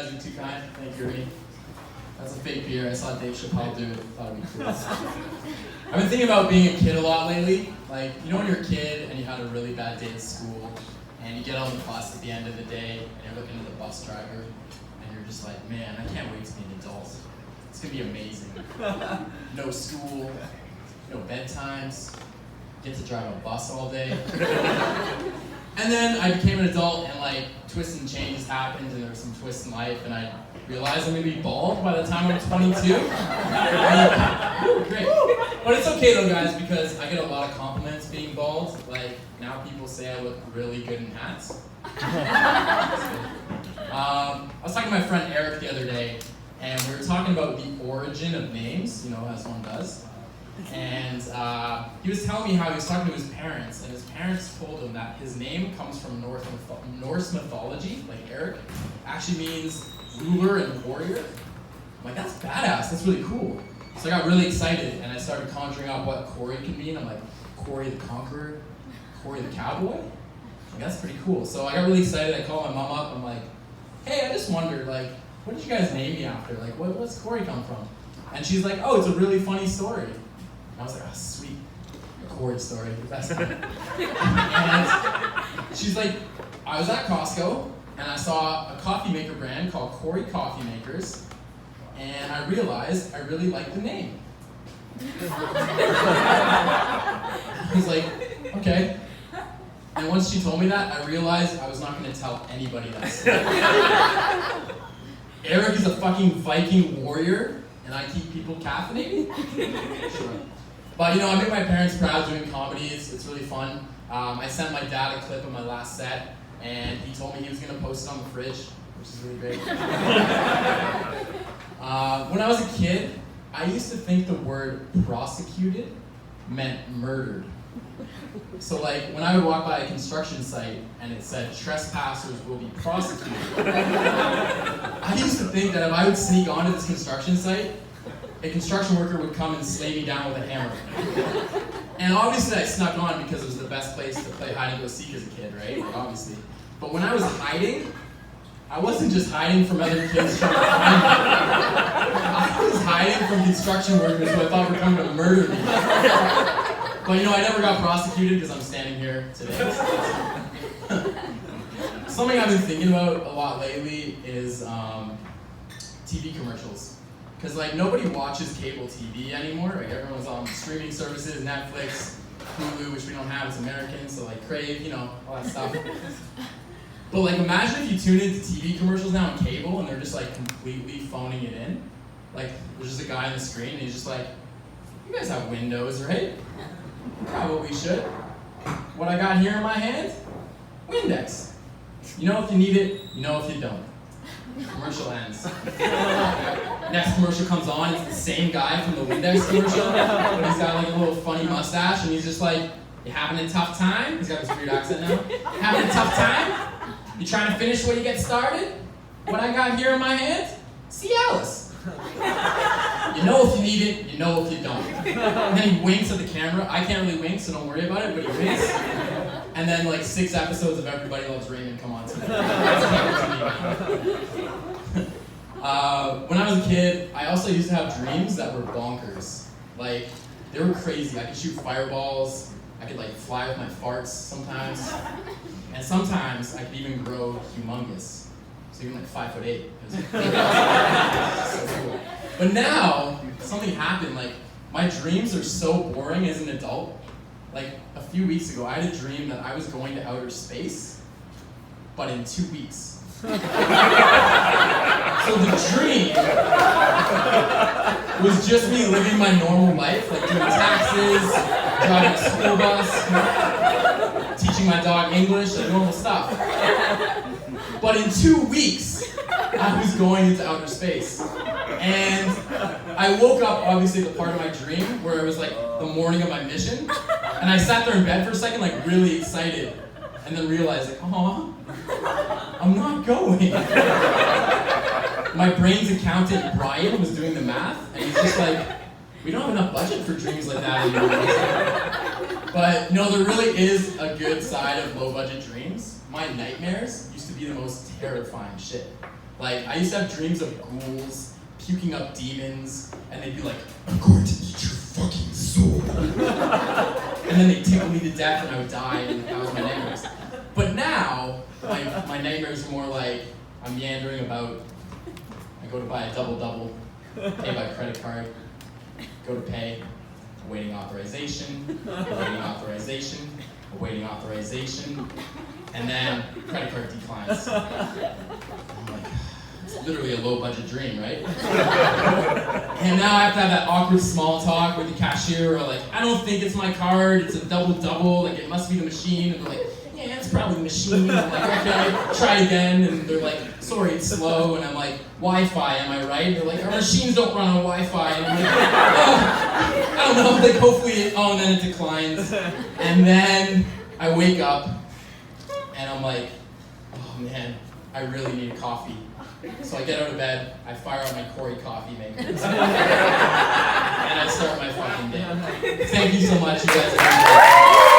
guys are too kind. Thank you, Ernie. That's a fake beer. I saw Dave Chappelle do it. Thought it'd be cool. I've been thinking about being a kid a lot lately. Like, you know when you're a kid and you had a really bad day at school, and you get on the bus at the end of the day, and you're looking at the bus driver, and you're just like, man, I can't wait to be an adult. It's gonna be amazing. No school, no bedtimes, get to drive a bus all day. And then I became an adult, and like twists and changes happened, and there were some twists in life, and I realized I'm gonna be bald by the time I'm 22. Great. But it's okay though, guys, because I get a lot of compliments being bald. Like, now people say I look really good in hats. I was talking to my friend Eric the other day, and we were talking about the origin of names, you know, as one does. And he was telling me how he was talking to his parents, and his parents told him that his name comes from Norse mythology, like Eric, actually means ruler and warrior. I'm like, that's badass, that's really cool. So I got really excited, and I started conjuring up what Cory can mean. I'm like, Cory the Conqueror, Cory the Cowboy? Like, that's pretty cool. So I got really excited, I called my mom up, I'm like, hey, I just wondered, like, what did you guys name me after? Like, what's Cory come from? And she's like, oh, it's a really funny story. I was like, oh, sweet, a Cory story, the best time. And she's like, I was at Costco, and I saw a coffee maker brand called Cory Coffee Makers, and I realized I really liked the name. I was like, okay. And once she told me that, I realized I was not going to tell anybody that story. Eric is a fucking Viking warrior, and I keep people caffeinated? Sure. But you know, I make my parents proud doing comedies. It's really fun. I sent my dad a clip of my last set, and he told me he was going to post it on the fridge, which is really great. When I was a kid, I used to think the word prosecuted meant murdered. So like, when I would walk by a construction site and it said, trespassers will be prosecuted, I used to think that if I would sneak onto this construction site, a construction worker would come and slay me down with a hammer. And obviously I snuck on because it was the best place to play hide and go seek as a kid, right? Obviously. But when I was hiding, I wasn't just hiding from other kids trying to find me. I was hiding from construction workers who I thought were coming to murder me. But you know, I never got prosecuted because I'm standing here today. Something I've been thinking about a lot lately is TV commercials. Because like, nobody watches cable TV anymore. Like, everyone's on streaming services, Netflix, Hulu, which we don't have as Americans, so like Crave, you know, all that stuff. But like, imagine if you tune into TV commercials now on cable and they're just like completely phoning it in. Like, there's just a guy on the screen and he's just like, you guys have Windows, right? Probably should. What I got here in my hand? Windex. You know if you need it, you know if you don't. Commercial ends. Next commercial comes on, it's the same guy from the Windex commercial, but he's got like a little funny mustache and he's just like, you having a tough time? He's got this weird accent now. You having a tough time? You trying to finish what you get started? What I got here in my hand? Cialis. You know if you need it, you know if you don't. And then he winks at the camera. I can't really wink, so don't worry about it, but he winks. And then like 6 episodes of Everybody Loves Raymond come on to me. When I was a kid, I also used to have dreams that were bonkers. Like, they were crazy. I could shoot fireballs. I could like fly with my farts sometimes. And sometimes I could even grow humongous. So even like 5'8". It was so cool. But now, something happened. Like, my dreams are so boring as an adult. Like, a few weeks ago, I had a dream that I was going to outer space, but in 2 weeks. So the dream was just me living my normal life, like doing taxes, driving a school bus, teaching my dog English, like normal stuff. But in 2 weeks, I was going into outer space. And I woke up, obviously, the part of my dream where it was like the morning of my mission. And I sat there in bed for a second, like really excited. And then realized, like, oh, I'm not going. My brain's accountant, Brian, was doing the math. And he's just like, we don't have enough budget for dreams like that anymore. But, you know, there really is a good side of low budget dreams. My nightmares used to be the most terrifying shit. Like, I used to have dreams of ghouls puking up demons, and they'd be like, I'm going to eat your fucking soul. And then they'd tickle me to death and I would die, and that was my nightmares. But now, my nightmares are more like, I'm meandering about, I go to buy a double-double, pay by credit card, go to pay, awaiting authorization, awaiting authorization, awaiting authorization, and then credit card declines. I'm like, it's literally a low-budget dream, right? And now I have to have that awkward small talk with the cashier, or like, I don't think it's my card, it's a double-double, like it must be the machine, and they're like, yeah, it's probably the machine. I'm like, okay, try again, and they're like, sorry, it's slow, and I'm like, Wi-Fi, am I right? They're like, our machines don't run on Wi-Fi, and I'm like, oh, I don't know, like hopefully, and then it declines, and then I wake up, and I'm like, oh man, I really need a coffee. So I get out of bed, I fire up my Cory coffee maker, and I start my fucking day. Thank you so much, you guys.